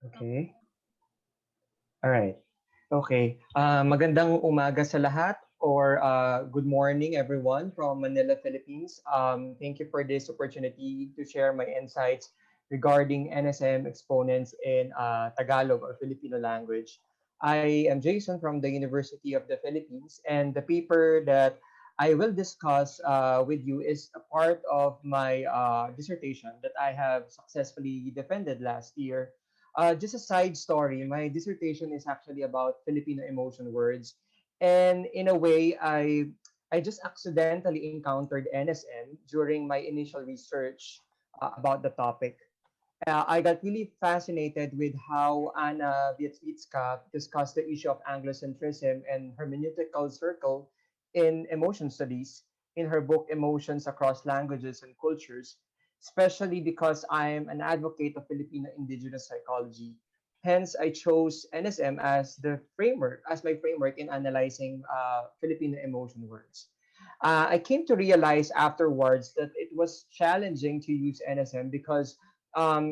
Okay. All right. Okay. Magandang umaga sa lahat or good morning everyone from Manila, Philippines. Thank you for this opportunity to share my insights regarding NSM exponents in Tagalog or Filipino language. I am Jason from the University of the Philippines, and the paper that I will discuss with you is a part of my dissertation that I have successfully defended last year. Just a side story, my dissertation is actually about Filipino emotion words. And in a way, I just accidentally encountered NSM during my initial research about the topic. I got really fascinated with how Anna Wierzbicka discussed the issue of Anglocentrism and hermeneutical circle in emotion studies in her book Emotions Across Languages and Cultures, especially because I am an advocate of Filipino indigenous psychology. Hence, I chose NSM as the framework, as my framework in analyzing Filipino emotion words. I came to realize afterwards that it was challenging to use NSM because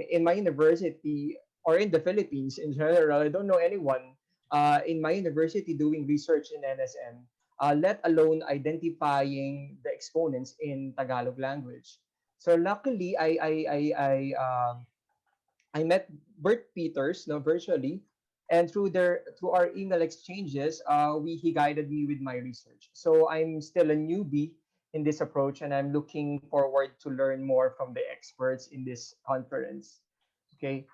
in my university or in the Philippines in general, I don't know anyone in my university doing research in NSM, let alone identifying the exponents in Tagalog language. So luckily, I met Bert Peters, no, virtually, and through our email exchanges, he guided me with my research. So I'm still a newbie in this approach, and I'm looking forward to learn more from the experts in this conference. Okay,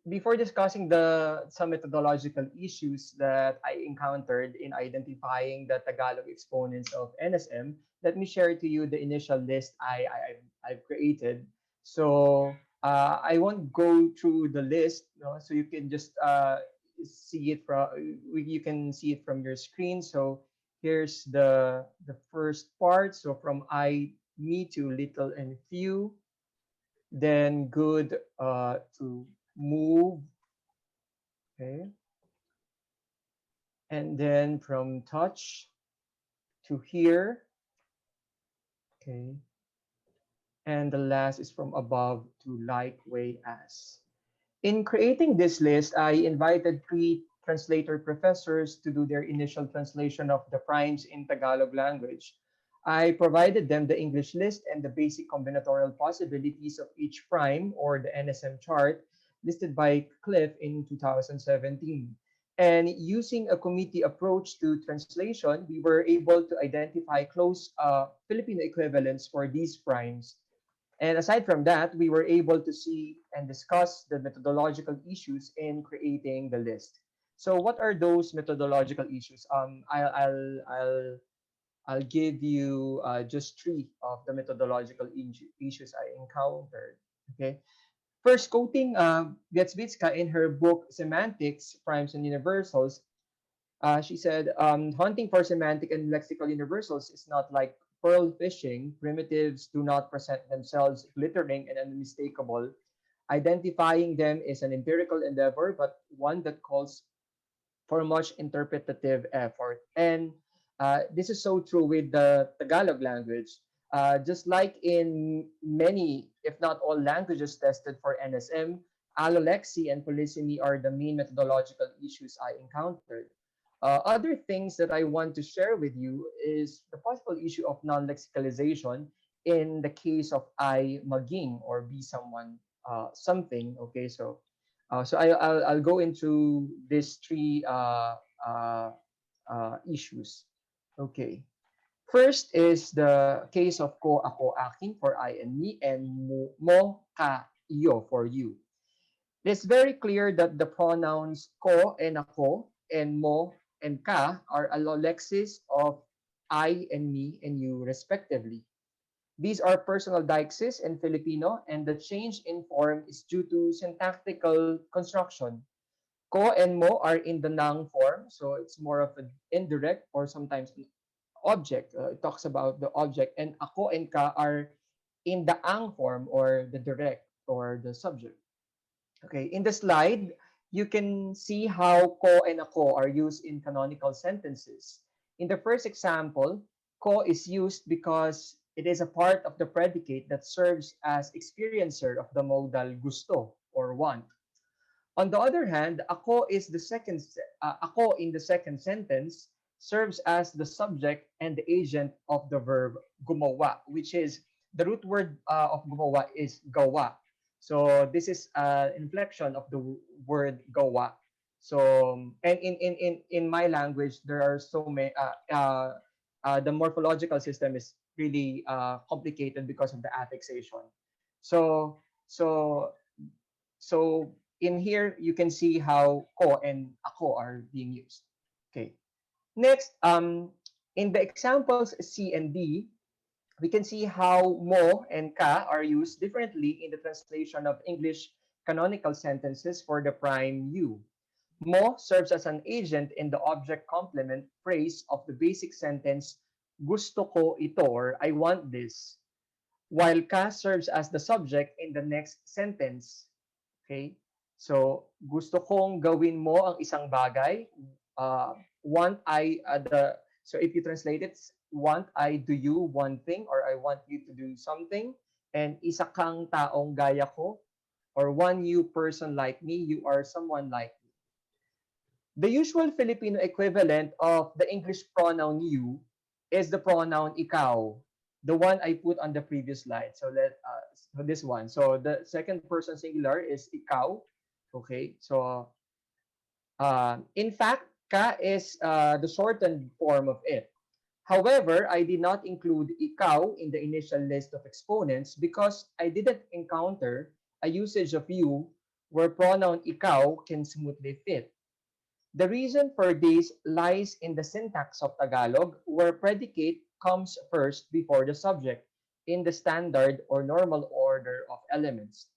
before discussing the some methodological issues that I encountered in identifying the Tagalog exponents of NSM, let me share to you the initial list I've created. So I won't go through the list, no, so you can just see it from you can see it from your screen. So here's the first part. So from I, me to little and few, then good to move, okay, and then from touch to hear, okay, and the last is from above to like, way, as. In creating this list, I invited three translator professors to do their initial translation of the primes in Tagalog language. I provided them the English list and the basic combinatorial possibilities of each prime or the NSM chart listed by Cliff in 2017. And using a committee approach to translation, we were able to identify close Filipino equivalents for these primes. And aside from that, we were able to see and discuss the methodological issues in creating the list. So, what are those methodological issues? I'll give you just three of the methodological issues I encountered. Okay. First, quoting Wieczbicka in her book Semantics, Primes and Universals, she said, hunting for semantic and lexical universals is not like pearl fishing. Primitives do not present themselves glittering and unmistakable. Identifying them is an empirical endeavor, but one that calls for much interpretative effort. And this is so true with the Tagalog language. Just like in many, if not all, languages tested for NSM, allolexy and polysemy are the main methodological issues I encountered. Other things that I want to share with you is the possible issue of non-lexicalization in the case of I maging or be someone something. Okay, I'll go into these three issues. Okay. First is the case of ko, ako, akin for I and me, and mo, ka, iyo for you. It's very clear that the pronouns ko and ako and mo and ka are allolexes of I and me and you respectively. These are personal deixis in Filipino, and the change in form is due to syntactical construction. Ko and mo are in the noun form, so it's more of an indirect or sometimes an object. It talks about the object, and ako and ka are in the ang form or the direct or the subject. Okay, in the slide, you can see how ko and ako are used in canonical sentences. In the first example, ko is used because It is a part of the predicate that serves as experiencer of the modal gusto or want. On the other hand, ako in the second sentence serves as the subject and the agent of the verb gumawa, which is the root word of gumawa is gawa. So this is an inflection of the word gawa. So and in my language there are so many the morphological system is really complicated because of the affixation. So so so in here, you can see how ko and ako are being used. Okay. Next, in the examples C and D, we can see how mo and ka are used differently in the translation of English canonical sentences for the prime you. Mo serves as an agent in the object complement phrase of the basic sentence, gusto ko ito or I want this, while ka serves as the subject in the next sentence. Okay? So, gusto kong gawin mo ang isang bagay. Want I, so if you translate it, want I do you one thing or I want you to do something. And isa kang taong gaya ko or one you person like me, you are someone like me. The usual Filipino equivalent of the English pronoun you is the pronoun ikaw, the one I put on the previous slide. So this one. So the second person singular is ikaw. Okay. So in fact, ka is the shortened form of it. However, I did not include ikaw in the initial list of exponents because I didn't encounter a usage of you where pronoun ikaw can smoothly fit. The reason for this lies in the syntax of Tagalog, where predicate comes first before the subject in the standard or normal order of elements.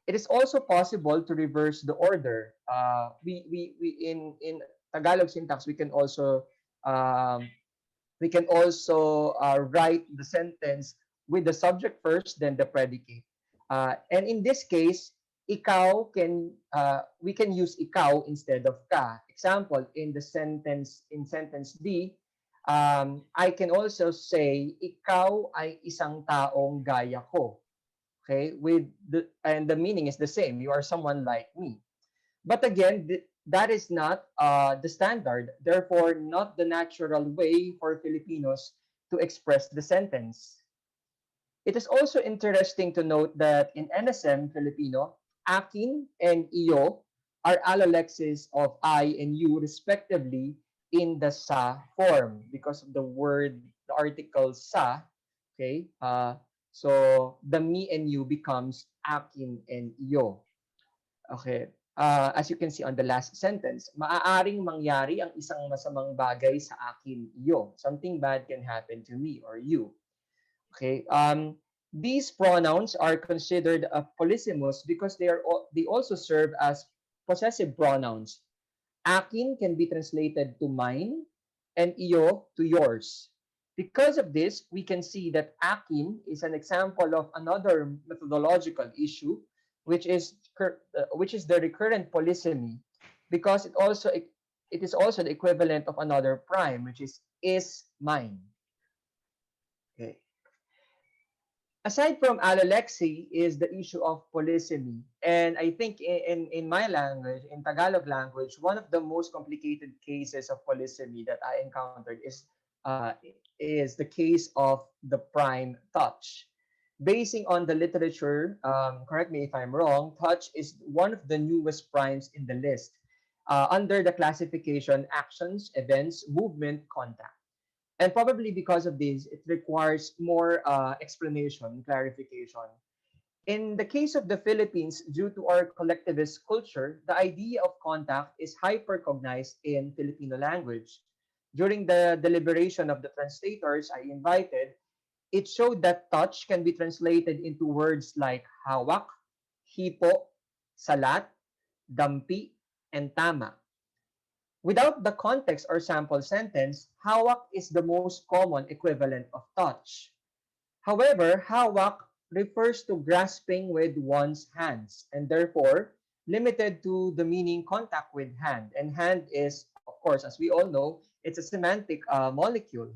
It is also possible to reverse the order. We in Tagalog syntax um, we can also write the sentence with the subject first, then the predicate. And in this case, we can use ikaw instead of ka. Example, in sentence D, I can also say, ikaw ay isang taong gaya ko. Okay, and the meaning is the same. You are someone like me. But again, that is not the standard, therefore not the natural way for Filipinos to express the sentence. It is also interesting to note that in NSM Filipino, akin and iyo are allolexes of I and you respectively in the sa form because of the word, the article sa. Okay, so the me and you becomes akin and iyo. Okay. As you can see on the last sentence, maaaring mangyari ang isang masamang bagay sa akin, iyo. Something bad can happen to me or you. Okay. These pronouns are considered polysemous because they also serve as possessive pronouns. Akin can be translated to mine and iyo to yours. Because of this, we can see that akin is an example of another methodological issue, which is the recurrent polysemy, because it is also the equivalent of another prime, which is mine. Okay. Aside from allolexy is the issue of polysemy. And I think in my language, in Tagalog language, one of the most complicated cases of polysemy that I encountered uh, is the case of the prime touch. Basing on the literature, correct me if I'm wrong, touch is one of the newest primes in the list under the classification actions, events, movement, contact. And probably because of this, it requires more explanation, clarification. In the case of the Philippines, due to our collectivist culture, the idea of contact is hyper-cognized in Filipino language. During the deliberation of the translators I invited, it showed that touch can be translated into words like hawak, hipo, salat, dampi, and tama. Without the context or sample sentence, hawak is the most common equivalent of touch. However, hawak refers to grasping with one's hands and therefore limited to the meaning contact with hand. And hand is, of course, as we all know, it's a semantic molecule.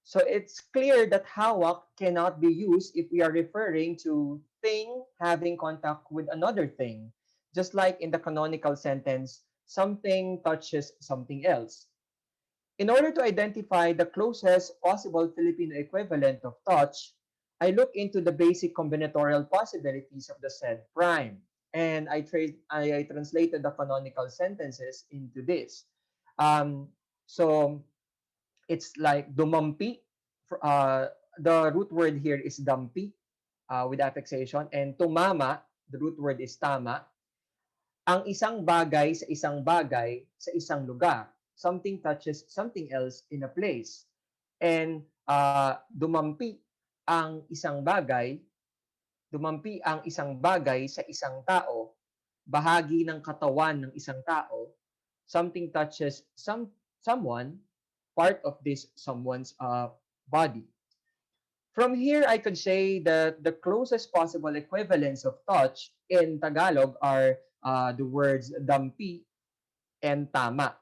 So it's clear that hawak cannot be used if we are referring to thing having contact with another thing. Just like in the canonical sentence, something touches something else. In order to identify the closest possible Filipino equivalent of touch, I look into the basic combinatorial possibilities of the said prime. And I translated the canonical sentences into this. Um, so it's like dumampi. The root word here is dampi with affixation. And tumama, the root word is tama. Ang isang bagay sa isang lugar. Something touches something else in a place. And dumampi ang isang bagay sa isang tao, bahagi ng katawan ng isang tao, something touches someone, part of this someone's body. From here, I could say that the closest possible equivalents of touch in Tagalog are the words dampi and tama.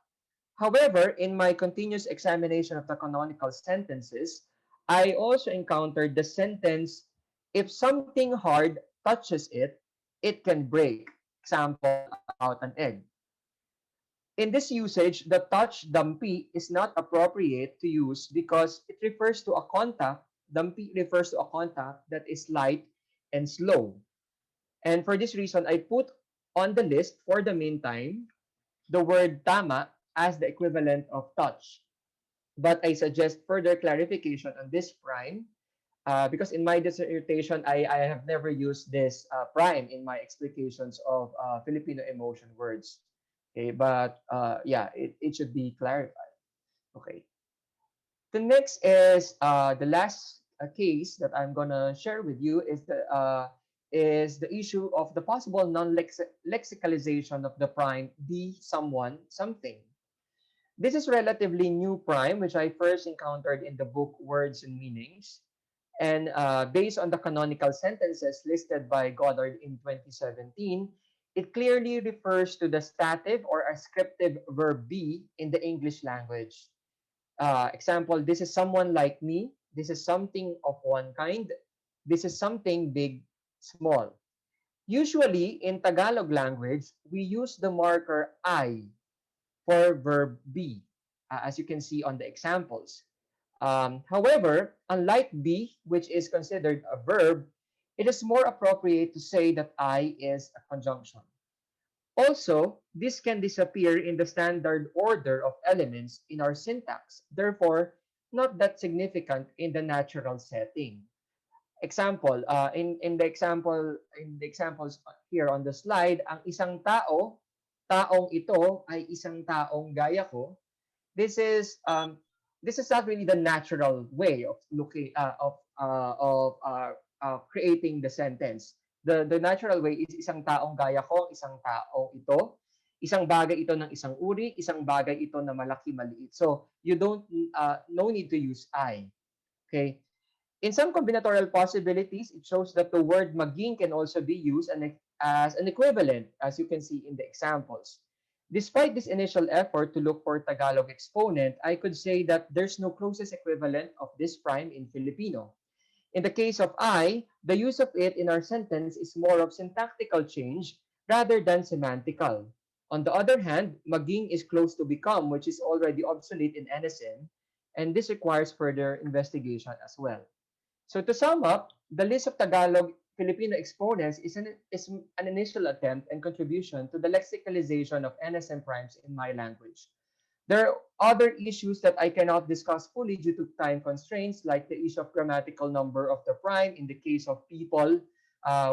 However, in my continuous examination of the canonical sentences, I also encountered the sentence, if something hard touches it, it can break. Example, about an egg. In this usage, the touch dampi is not appropriate to use because it refers to a contact. Dampi refers to a contact that is light and slow. And for this reason, I put on the list for the meantime the word tama as the equivalent of touch. But I suggest further clarification on this prime because in my dissertation, I have never used this prime in my explications of Filipino emotion words. Okay, but yeah, it should be clarified. Okay. The next is the last case that I'm gonna share with you is the issue of the possible non-lexicalization of the prime the, someone, something. This is relatively new prime, which I first encountered in the book Words and Meanings. And based on the canonical sentences listed by Goddard in 2017, it clearly refers to the stative or ascriptive verb be in the English language. Example, this is someone like me. This is something of one kind. This is something big, small. Usually, in Tagalog language, we use the marker I for verb be, as you can see on the examples. However, unlike be, which is considered a verb, it is more appropriate to say that I is a conjunction. Also, this can disappear in the standard order of elements in our syntax, therefore, not that significant in the natural setting. Example, in the examples here on the slide, ang isang tao, taong ito ay isang taong gaya ko. This is um, this is not really the natural way of looking creating the sentence. The natural way is isang taong gaya ko, isang taong ito, isang bagay ito ng isang uri, isang bagay ito na malaki maliit. So you don't no need to use I. Okay. In some combinatorial possibilities, it shows that the word maging can also be used as an equivalent, as you can see in the examples. Despite this initial effort to look for Tagalog exponent, I could say that there's no closest equivalent of this prime in Filipino. In the case of I, the use of it in our sentence is more of syntactical change rather than semantical. On the other hand, maging is close to become, which is already obsolete in NSM, and this requires further investigation as well. So to sum up, the list of Tagalog Filipino exponents is an initial attempt and contribution to the lexicalization of NSM primes in my language. There are other issues that I cannot discuss fully due to time constraints, like the issue of grammatical number of the prime. In the case of people,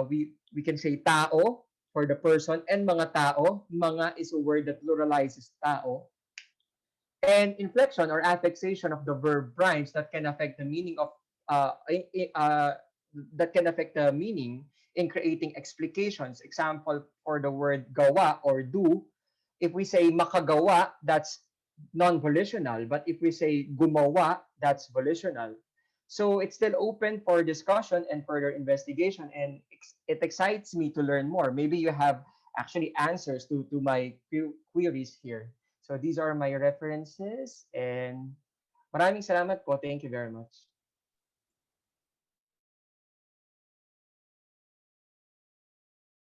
we can say tao for the person and mga tao. Mga is a word that pluralizes tao. And inflection or affixation of the verb primes that can affect the meaning of that can affect the meaning in creating explications. Example for the word gawa or do, if we say makagawa, that's non-volitional, but if we say gumawa, that's volitional. So it's still open for discussion and further investigation, and it excites me to learn more. Maybe you have actually answers to my queries here. So these are my references, and Maraming salamat po. Thank you very much.